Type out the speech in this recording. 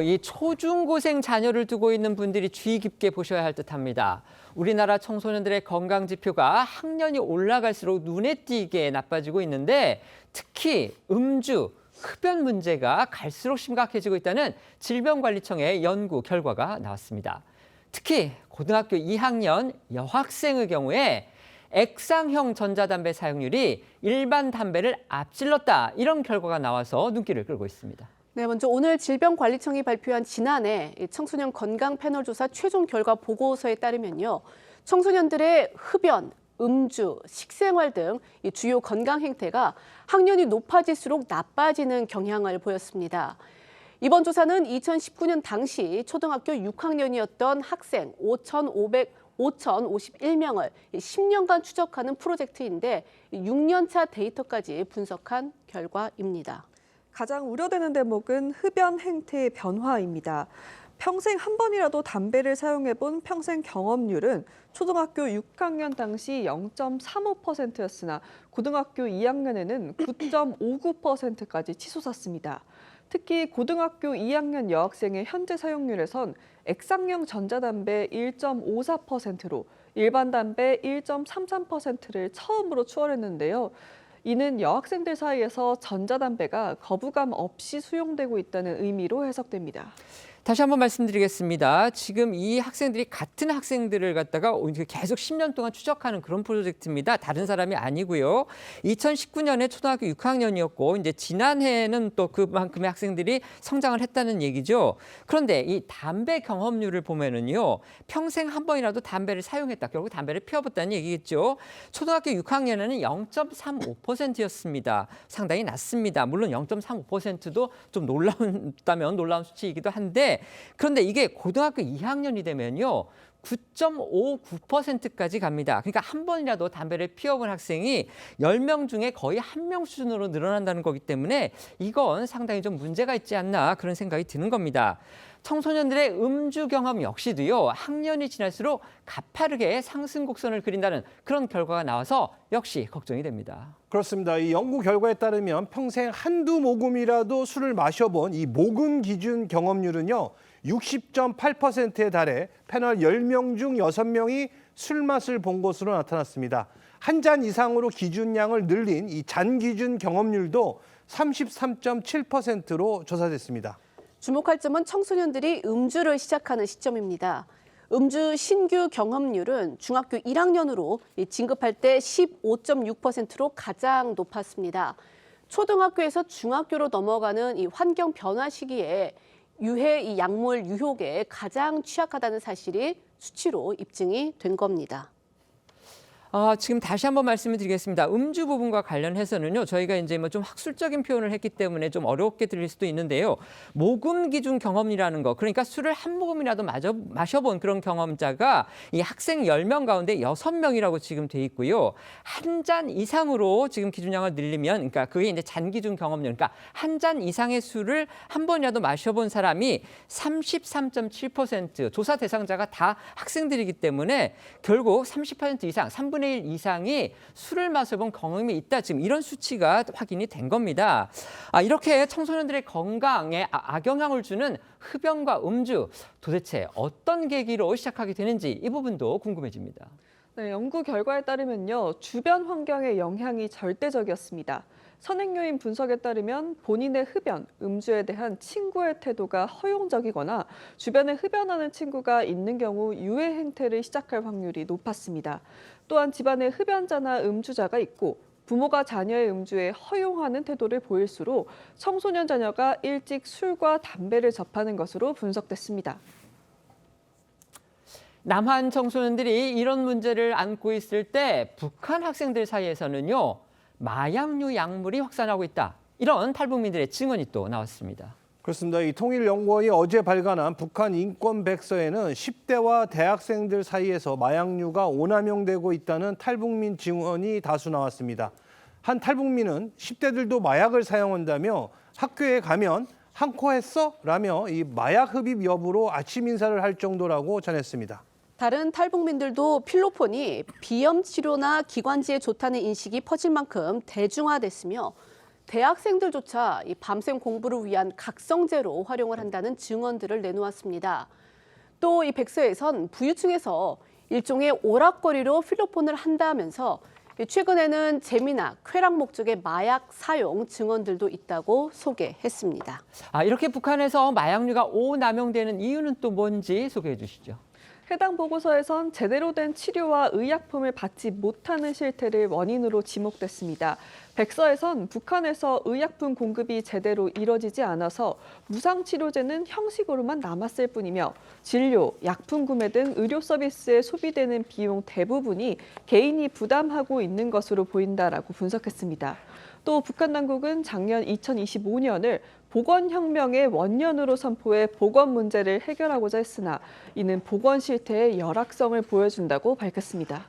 이 초중고생 자녀를 두고 있는 분들이 주의 깊게 보셔야 할 듯합니다. 우리나라 청소년들의 건강 지표가 학년이 올라갈수록 눈에 띄게 나빠지고 있는데 특히 음주, 흡연 문제가 갈수록 심각해지고 있다는 질병관리청의 연구 결과가 나왔습니다. 특히 고등학교 2학년 여학생의 경우에 액상형 전자담배 사용률이 일반 담배를 앞질렀다. 이런 결과가 나와서 눈길을 끌고 있습니다. 네, 먼저 오늘 질병관리청이 발표한 지난해 청소년 건강 패널 조사 최종 결과 보고서에 따르면요. 청소년들의 흡연, 음주, 식생활 등 주요 건강 행태가 학년이 높아질수록 나빠지는 경향을 보였습니다. 이번 조사는 2019년 당시 초등학교 6학년이었던 학생 5,051명을 10년간 추적하는 프로젝트인데 6년차 데이터까지 분석한 결과입니다. 가장 우려되는 대목은 흡연 행태의 변화입니다. 평생 한 번이라도 담배를 사용해본 평생 경험률은 초등학교 6학년 당시 0.35%였으나 고등학교 2학년에는 9.59%까지 치솟았습니다. 특히 고등학교 2학년 여학생의 현재 사용률에선 액상형 전자담배 1.54%로 일반 담배 1.33%를 처음으로 추월했는데요. 이는 여학생들 사이에서 전자담배가 거부감 없이 수용되고 있다는 의미로 해석됩니다. 다시 한번 말씀드리겠습니다. 지금 이 학생들이 같은 학생들을 갖다가 계속 10년 동안 추적하는 그런 프로젝트입니다. 다른 사람이 아니고요. 2019년에 초등학교 6학년이었고 이제 지난해에는 또 그만큼의 학생들이 성장을 했다는 얘기죠. 그런데 이 담배 경험률을 보면은요. 평생 한 번이라도 담배를 사용했다. 결국 담배를 피워봤다는 얘기겠죠. 초등학교 6학년에는 0.35%였습니다. 상당히 낮습니다. 물론 0.35%도 좀 놀라운 수치이기도 한데 그런데 이게 고등학교 2학년이 되면요. 9.59%까지 갑니다. 그러니까 한 번이라도 담배를 피워본 학생이 10명 중에 거의 1명 수준으로 늘어난다는 거기 때문에 이건 상당히 좀 문제가 있지 않나 그런 생각이 드는 겁니다. 청소년들의 음주 경험 역시도요. 학년이 지날수록 가파르게 상승 곡선을 그린다는 그런 결과가 나와서 역시 걱정이 됩니다. 그렇습니다. 이 연구 결과에 따르면 평생 한두 모금이라도 술을 마셔본 이 모금 기준 경험률은요. 60.8%에 달해 패널 10명 중 6명이 술 맛을 본 것으로 나타났습니다. 한 잔 이상으로 기준량을 늘린 이 잔 기준 경험률도 33.7%로 조사됐습니다. 주목할 점은 청소년들이 음주를 시작하는 시점입니다. 음주 신규 경험률은 중학교 1학년으로 진급할 때 15.6%로 가장 높았습니다. 초등학교에서 중학교로 넘어가는 이 환경 변화 시기에 유해 이 약물 유혹에 가장 취약하다는 사실이 수치로 입증이 된 겁니다. 지금 다시 한번 말씀을 드리겠습니다. 음주 부분과 관련해서는요, 저희가 이제 좀 학술적인 표현을 했기 때문에 좀 어렵게 들릴 수도 있는데요. 모금 기준 경험이라는 거, 그러니까 술을 한 모금이라도 마셔본 그런 경험자가 이 학생 10명 가운데 6명이라고 지금 돼 있고요. 한 잔 이상으로 지금 기준량을 늘리면, 그러니까 그게 이제 잔 기준 경험률, 그러니까 한 잔 이상의 술을 한 번이라도 마셔본 사람이 33.7%, 조사 대상자가 다 학생들이기 때문에 결국 30% 이상, 3분의 1 이상이 술을 마셔본 경험이 있다. 지금 이런 수치가 확인이 된 겁니다. 이렇게 청소년들의 건강에 악영향을 주는 흡연과 음주, 도대체 어떤 계기로 시작하게 되는지 이 부분도 궁금해집니다. 네, 연구 결과에 따르면요. 주변 환경의 영향이 절대적이었습니다. 선행 요인 분석에 따르면 본인의 흡연, 음주에 대한 친구의 태도가 허용적이거나 주변에 흡연하는 친구가 있는 경우 유해 행태를 시작할 확률이 높았습니다. 또한 집안에 흡연자나 음주자가 있고 부모가 자녀의 음주에 허용하는 태도를 보일수록 청소년 자녀가 일찍 술과 담배를 접하는 것으로 분석됐습니다. 남한 청소년들이 이런 문제를 안고 있을 때 북한 학생들 사이에서는요. 마약류 약물이 확산하고 있다. 이런 탈북민들의 증언이 또 나왔습니다. 그렇습니다. 이 통일연구원이 어제 발간한 북한 인권 백서에는 10대와 대학생들 사이에서 마약류가 오남용되고 있다는 탈북민 증언이 다수 나왔습니다. 한 탈북민은 10대들도 마약을 사용한다며 학교에 가면 한 코 했어? 라며 이 마약 흡입 여부로 아침 인사를 할 정도라고 전했습니다. 다른 탈북민들도 필로폰이 비염 치료나 기관지에 좋다는 인식이 퍼질 만큼 대중화됐으며 대학생들조차 이 밤샘 공부를 위한 각성제로 활용을 한다는 증언들을 내놓았습니다. 또 이 백서에선 부유층에서 일종의 오락거리로 필로폰을 한다면서 최근에는 재미나 쾌락 목적의 마약 사용 증언들도 있다고 소개했습니다. 이렇게 북한에서 마약류가 오남용되는 이유는 또 뭔지 소개해 주시죠. 해당 보고서에선 제대로 된 치료와 의약품을 받지 못하는 실태를 원인으로 지목됐습니다. 백서에선 북한에서 의약품 공급이 제대로 이뤄지지 않아서 무상치료제는 형식으로만 남았을 뿐이며 진료, 약품 구매 등 의료 서비스에 소비되는 비용 대부분이 개인이 부담하고 있는 것으로 보인다라고 분석했습니다. 또 북한 당국은 작년 2025년을 보건혁명의 원년으로 선포해 보건 문제를 해결하고자 했으나 이는 보건 실태의 열악성을 보여준다고 밝혔습니다.